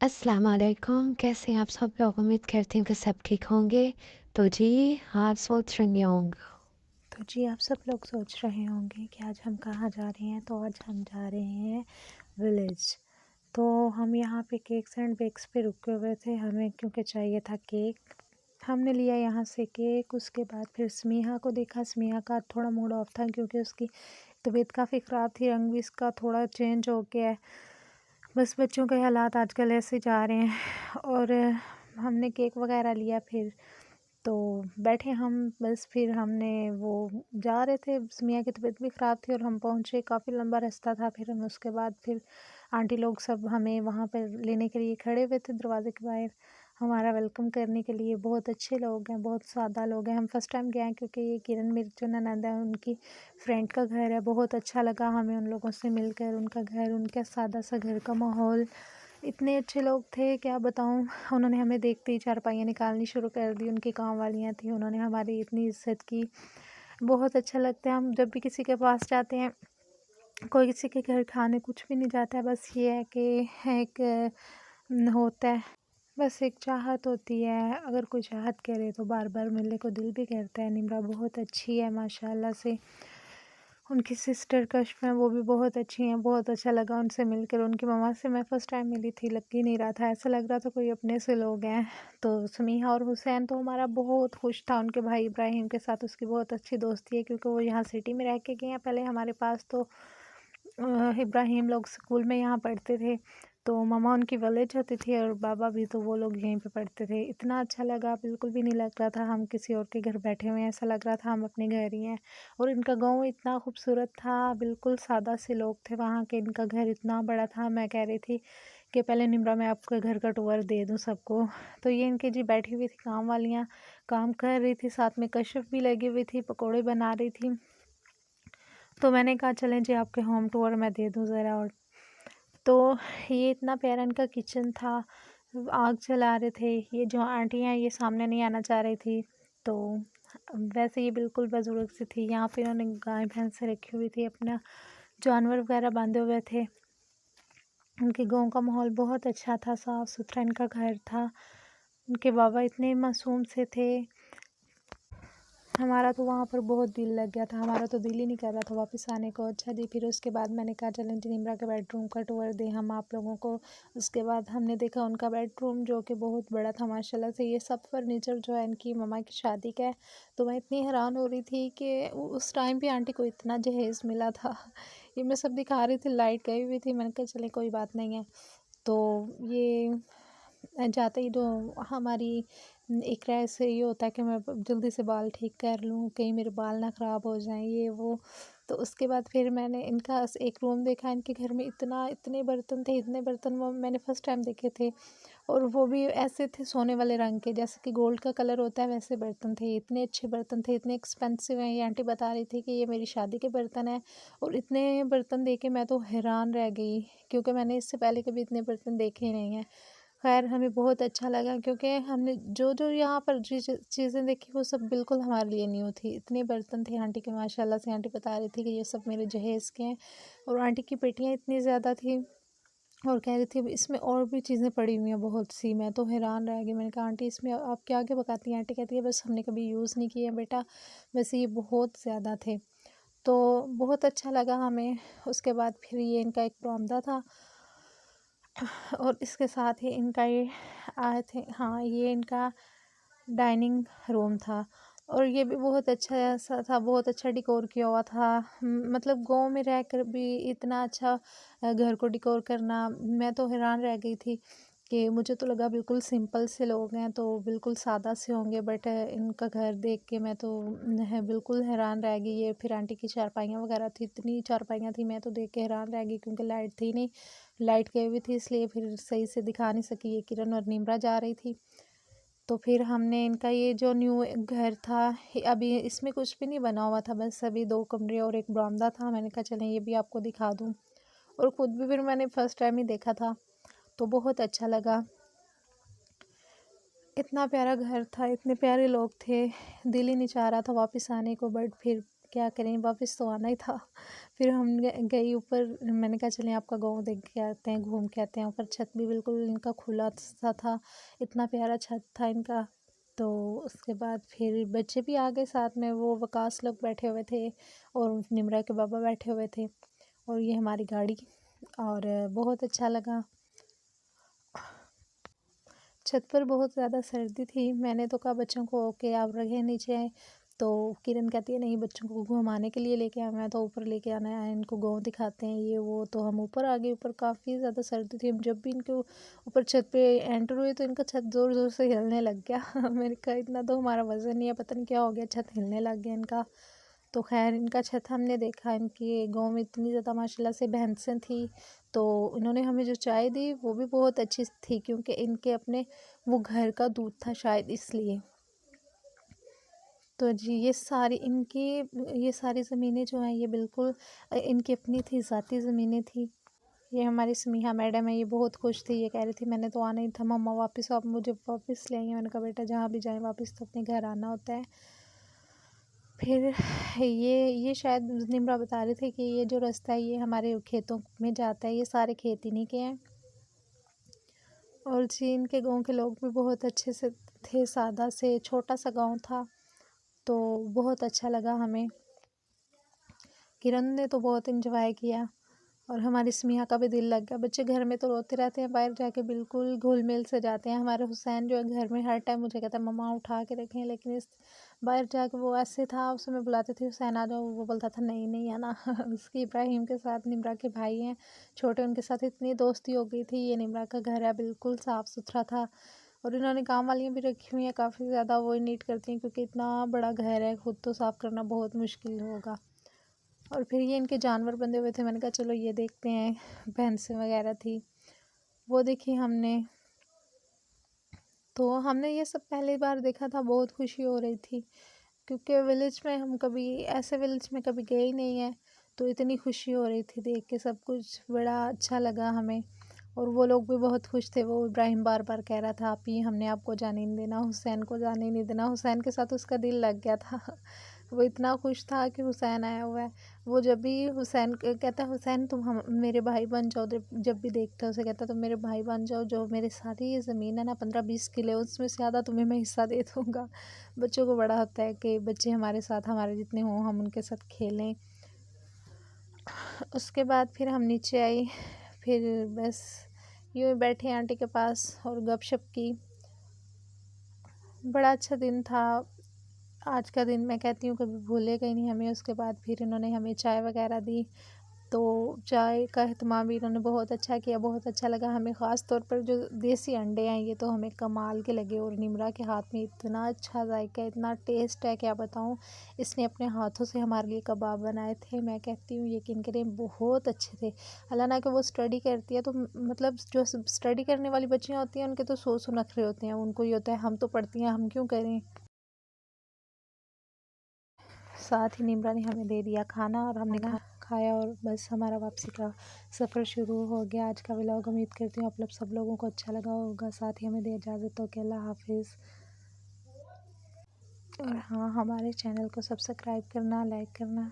अस्सलाम वालेकुम, कैसे हैं आप सब लोग? उम्मीद करती हूँ कि सब ठीक होंगे। तो जी, आप सोच रही होंगे। तो जी आप सब लोग सोच रहे होंगे कि आज हम कहाँ जा रहे हैं। तो आज हम जा रहे हैं विलेज। तो हम यहाँ पे केक्स एंड बेक्स पे रुके हुए थे, हमें क्योंकि चाहिए था केक। हमने लिया यहाँ से केक। उसके बाद फिर स्मिहा को देखा। स्मिहा का थोड़ा मूड ऑफ था क्योंकि उसकी तबीयत काफ़ी ख़राब थी। रंग भी इसका थोड़ा चेंज हो गया है। बस बच्चों के हालात आजकल ऐसे जा रहे हैं। और हमने केक वगैरह लिया। फिर तो बैठे हम। बस फिर हमने वो जा रहे थे। मियाँ की तबीयत भी ख़राब थी और हम पहुँचे। काफ़ी लंबा रास्ता था। फिर हम उसके बाद फिर आंटी लोग सब हमें वहाँ पर लेने के लिए खड़े हुए थे दरवाज़े के बाहर, हमारा वेलकम करने के लिए। बहुत अच्छे लोग हैं, बहुत सादा लोग हैं। हम फर्स्ट टाइम गए हैं क्योंकि ये किरण मेरी जो ननद है उनकी फ्रेंड का घर है। बहुत अच्छा लगा हमें उन लोगों से मिलकर। उनका घर, उनका सादा सा घर का माहौल, इतने अच्छे लोग थे क्या बताऊँ। उन्होंने हमें देखते ही चारपाइयाँ निकालनी शुरू कर दी। उनकी काम वालियाँ थी, उन्होंने हमारी इतनी इज़्ज़त की। बहुत अच्छा लगता है। हम जब भी किसी के पास जाते हैं, कोई किसी के घर खाने कुछ भी नहीं जाता है, बस ये है कि एक होता है, बस एक चाहत होती है। अगर कोई चाहत करे तो बार बार मिलने को दिल भी करता है। निम्रा बहुत अच्छी है माशाल्लाह से। उनकी सिस्टर कश्फ हैं, वो भी बहुत अच्छी हैं। बहुत अच्छा लगा उनसे मिलकर। उनकी मम्मा से मैं फ़र्स्ट टाइम मिली थी, लग ही नहीं रहा था, ऐसा लग रहा था कोई अपने से लोग हैं। तो समीहा और हुसैन तो हमारा बहुत खुश था। उनके भाई इब्राहिम के साथ उसकी बहुत अच्छी दोस्ती है क्योंकि वो यहाँ सिटी में रह के गए हैं पहले हमारे पास। तो इब्राहिम लोग स्कूल में यहाँ पढ़ते थे। तो मम्मा उनकी विलेज होती थी और बाबा भी, तो वो लोग यहीं पे पढ़ते थे। इतना अच्छा लगा, बिल्कुल भी नहीं लग रहा था हम किसी और के घर बैठे हुए हैं, ऐसा लग रहा था हम अपने घर ही हैं। और इनका गाँव इतना खूबसूरत था, बिल्कुल सादा से लोग थे वहाँ के। इनका घर इतना बड़ा था, मैं कह रही थी कि पहले निम्रा मैं आपके घर का टूर दे दूँ सबको। तो ये इनकी जी बैठी हुई थी काम वालियाँ, काम कर रही थी, साथ में कशिफ भी लगी हुई थी, पकौड़े बना रही थी। तो मैंने कहा चलें जी आपके होम टूर मैं दे दूँ ज़रा। और तो ये इतना प्यारा इनका किचन था। आग जला रहे थे। ये जो आंटी हैं ये सामने नहीं आना चाह रही थी। तो वैसे ये बिल्कुल बुजुर्ग सी थी। यहाँ पे इन्होंने गाय भैंस रखी हुई थी, अपना जानवर वगैरह बांधे हुए थे। उनके गाँव का माहौल बहुत अच्छा था, साफ़ सुथरा इनका घर था। उनके बाबा इतने मासूम से थे। हमारा तो वहाँ पर बहुत दिल लग गया था। हमारा तो दिल ही नहीं कर रहा था वापस आने को। अच्छा जी, फिर उसके बाद मैंने कहा चलें जी निम्रा के बेडरूम का टूर दें हम आप लोगों को। उसके बाद हमने देखा उनका बेडरूम जो कि बहुत बड़ा था माशाल्लाह से। ये सब फर्नीचर जो है इनकी मम्मा की शादी का है। तो मैं इतनी हैरान हो रही थी कि उस टाइम भी आंटी को इतना जहेज़ मिला था। ये मैं सब दिखा रही थी, लाइट गई हुई थी। मैंने कहा चले कोई बात नहीं है। तो ये जाते ही तो हमारी एक राय से ये होता है कि मैं जल्दी से बाल ठीक कर लूँ, कहीं मेरे बाल ना ख़राब हो जाएँ, ये वो। तो उसके बाद फिर मैंने इनका एक रूम देखा। इनके घर में इतने बर्तन थे, इतने बर्तन वो मैंने फ़र्स्ट टाइम देखे थे। और वो भी ऐसे थे सोने वाले रंग के, जैसे कि गोल्ड का कलर होता है वैसे बर्तन थे। इतने अच्छे बर्तन थे, इतने एक्सपेंसिव हैं। ये आंटी बता रही थी कि ये मेरी शादी के बर्तन हैं। और इतने बर्तन देख के मैं तो हैरान रह गई क्योंकि मैंने इससे पहले कभी इतने बर्तन देखे ही नहीं हैं। ख़ैर हमें बहुत अच्छा लगा क्योंकि हमने जो यहाँ पर चीज़ें देखी वो सब बिल्कुल हमारे लिए न्यू थी। इतने बर्तन थे आंटी के माशाल्लाह से। आंटी बता रही थी कि ये सब मेरे जहेज़ के हैं। और आंटी की पेटियाँ इतनी ज़्यादा थी और कह रही थी इसमें और भी चीज़ें पड़ी हुई हैं बहुत सी। मैं तो हैरान रह गई। मैंने कहा आंटी इसमें आप क्या-क्या पकाती हैं? आंटी कहती है बस हमने कभी यूज़ नहीं किए हैं बेटा, वैसे ये बहुत ज़्यादा थे। तो बहुत अच्छा लगा हमें। उसके बाद फिर ये इनका एक बरामदा था और इसके साथ ही इनका ये आए थे, हाँ ये इनका डाइनिंग रूम था। और ये भी बहुत अच्छा सा था, बहुत अच्छा डेकोर किया हुआ था। मतलब गाँव में रहकर भी इतना अच्छा घर को डेकोर करना, मैं तो हैरान रह गई थी कि मुझे तो लगा बिल्कुल सिंपल से लोग हैं तो बिल्कुल सादा से होंगे। बट इनका घर देख के मैं तो बिल्कुल हैरान रह गई। ये फिर आंटी की चारपाइयाँ वगैरह थी, इतनी चारपाइयाँ थी, मैं तो देख के हैरान रह गई क्योंकि लाइट थी नहीं। लाइट गई हुई थी इसलिए फिर सही से दिखा नहीं सकी। ये किरण और निम्रा जा रही थी। तो फिर हमने इनका ये जो न्यू घर था, अभी इसमें कुछ भी नहीं बना हुआ था, बस अभी 2 कमरे और एक बरामदा था। मैंने कहा चलें ये भी आपको दिखा दूँ। और ख़ुद भी फिर मैंने फ़र्स्ट टाइम ही देखा था तो बहुत अच्छा लगा। इतना प्यारा घर था, इतने प्यारे लोग थे, दिल ही नहीं चाह रहा था वापस आने को। बट फिर क्या करें, वापस तो आना ही था। फिर हम गई ऊपर, मैंने कहा चलें आपका गाँव देख के आते हैं, घूम के आते हैं। ऊपर छत भी बिल्कुल इनका खुला सा था, इतना प्यारा छत था इनका। तो उसके बाद फिर बच्चे भी आ गए साथ में, वो वकास लोग बैठे हुए थे और निमरा के बाबा बैठे हुए थे, और ये हमारी गाड़ी। और बहुत अच्छा लगा। छत पर बहुत ज़्यादा सर्दी थी। मैंने तो कहा बच्चों को ओके आप रखें नीचे, तो किरण कहती है नहीं बच्चों को घुमाने के लिए लेके आया, मैं तो ऊपर लेके आना है, इनको गाँव दिखाते हैं ये वो। तो हम ऊपर आ गए। ऊपर काफ़ी ज़्यादा सर्दी थी। हम जब भी इनके ऊपर छत पे एंटर हुए तो इनका छत ज़ोर ज़ोर से हिलने लग गया। मैंने कहा इतना तो हमारा वज़न नहीं है, पता नहीं क्या हो गया, छत हिलने लग गया इनका। तो खैर इनका छत हमने देखा। इनकी गाँव में इतनी ज़्यादा माशाल्लाह से भैंसें थी, तो इन्होंने हमें जो चाय दी वो भी बहुत अच्छी थी, क्योंकि इनके अपने वो घर का दूध था शायद इसलिए। तो जी ये सारी ज़मीनें जो हैं ये बिल्कुल इनकी अपनी थी, ज़ाती ज़मीनें थी। ये हमारी समीहा मैडम है, ये बहुत खुश थी। ये कह रही थी मैंने तो आना ही था मम्मा, वापस आप मुझे वापस ले आइए। मैंने कहा बेटा जहाँ भी जाएं वापस तो अपने घर आना होता है। फिर ये शायद निम्रा बता रहे थे कि ये जो रास्ता है ये हमारे खेतों में जाता है, ये सारे खेत इन्हीं के हैं। और जी इनके गाँव के लोग भी बहुत अच्छे से थे, सादा से छोटा सा गाँव था, तो बहुत अच्छा लगा हमें। किरण ने तो बहुत इंजॉय किया और हमारी स्मिहा का भी दिल लग गया। बच्चे घर में तो रोते रहते हैं, बाहर जाके बिल्कुल घुल मिल से जाते हैं। हमारे हुसैन जो है घर में हर टाइम मुझे कहता है मम्मा उठा के रखें, लेकिन इस बाहर जाके वो ऐसे था, उसे मैं बुलाती थी हुसैन आ जाओ, वो बोलता था नहीं नहीं आना। उसकी इब्राहिम के साथ, निमरा के भाई हैं छोटे, उनके साथ इतनी दोस्ती हो गई थी। ये निमरा का घर है, बिल्कुल साफ़ सुथरा था, और इन्होंने काम वालियाँ भी रखी हुई हैं काफ़ी ज़्यादा, वो नीट करती हैं, क्योंकि इतना बड़ा घर है खुद तो साफ़ करना बहुत मुश्किल होगा। और फिर ये इनके जानवर बंधे हुए थे, मैंने कहा चलो ये देखते हैं। भैंसें वगैरह थी, वो देखी हमने। तो हमने ये सब पहली बार देखा था, बहुत खुशी हो रही थी, क्योंकि विलेज में हम कभी ऐसे विलेज में कभी गए ही नहीं है, तो इतनी खुशी हो रही थी देख के, सब कुछ बड़ा अच्छा लगा हमें। और वो लोग भी बहुत खुश थे। वो इब्राहिम बार बार कह रहा था आप ही, हमने आपको जाने नहीं देना, हुसैन को जाने नहीं देना। हुसैन के साथ उसका दिल लग गया था। वो इतना खुश था कि हुसैन आया हुआ है। वो जब भी हुसैन कहता है हुसैन तुम हम मेरे भाई बन जाओ, जब भी देखता है उसे कहता तुम मेरे भाई बन जाओ, जो मेरे साथ ही ये ज़मीन है ना 15-20 किले, उसमें से ज़्यादा तुम्हें मैं हिस्सा दे दूँगा। बच्चों को बड़ा होता है कि बच्चे हमारे साथ हमारे जितने हों हम उनके साथ खेलें। उसके बाद फिर हम नीचे आई, फिर बस यूँ ही बैठे आंटी के पास और गपशप की। बड़ा अच्छा दिन था। आज का दिन मैं कहती हूँ कभी भूलेगा ही नहीं हमें। उसके बाद फिर इन्होंने हमें चाय वगैरह दी, तो चाय का एहतमाम भी इन्होंने बहुत अच्छा किया, बहुत अच्छा लगा हमें। ख़ास तौर पर जो देसी अंडे हैं ये तो हमें कमाल के लगे, और निमरा के हाथ में इतना अच्छा जायका, इतना टेस्ट है क्या बताऊँ। इसने अपने हाथों से हमारे लिए कबाब बनाए थे, मैं कहती हूँ यकीन करें बहुत अच्छे थे। हालांकि कि वो स्टडी करती है, तो मतलब जो स्टडी करने वाली बच्चियाँ होती हैं उनके तो सौ सौ नखरे होते हैं, उनको ये होता है हम तो पढ़ती हैं, हम क्यों करें। साथ ही निमरा ने हमें दे दिया खाना, और हमने खाया, और बस हमारा वापसी का सफ़र शुरू हो गया। आज का व्लॉग उम्मीद करती हूँ आप लोग सब लोगों को अच्छा लगा होगा। साथ ही हमें दे इजाज़त, तो कि अल्लाह हाफिज़। और हाँ, हमारे चैनल को सब्सक्राइब करना, लाइक करना।